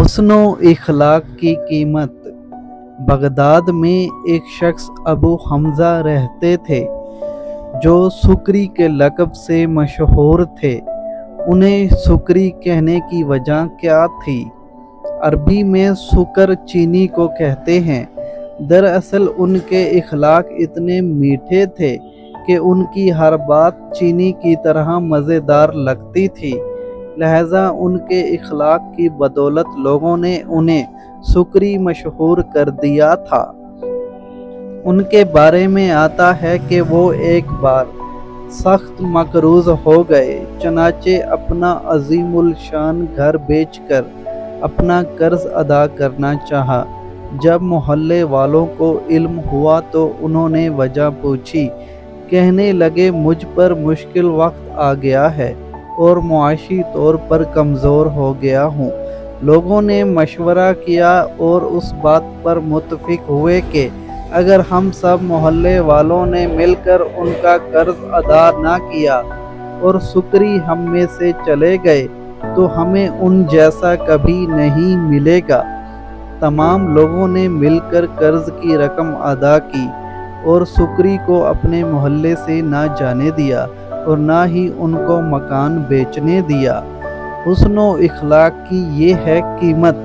حسن و اخلاق کی قیمت۔ بغداد میں ایک شخص ابو حمزہ رہتے تھے جو سکری کے لقب سے مشہور تھے۔ انہیں سکری کہنے کی وجہ کیا تھی؟ عربی میں سکر چینی کو کہتے ہیں۔ دراصل ان کے اخلاق اتنے میٹھے تھے کہ ان کی ہر بات چینی کی طرح مزیدار لگتی تھی، لہذا ان کے اخلاق کی بدولت لوگوں نے انہیں سکری مشہور کر دیا تھا۔ ان کے بارے میں آتا ہے کہ وہ ایک بار سخت مقروض ہو گئے، چنانچہ اپنا عظیم الشان گھر بیچ کر اپنا قرض ادا کرنا چاہا۔ جب محلے والوں کو علم ہوا تو انہوں نے وجہ پوچھی۔ کہنے لگے، مجھ پر مشکل وقت آ گیا ہے اور معاشی طور پر کمزور ہو گیا ہوں۔ لوگوں نے مشورہ کیا اور اس بات پر متفق ہوئے کہ اگر ہم سب محلے والوں نے مل کر ان کا قرض ادا نہ کیا اور سکری ہم میں سے چلے گئے تو ہمیں ان جیسا کبھی نہیں ملے گا۔ تمام لوگوں نے مل کر قرض کی رقم ادا کی اور سکری کو اپنے محلے سے نہ جانے دیا اور نہ ہی ان کو مکان بیچنے دیا۔ حسن و اخلاق کی یہ ہے قیمت۔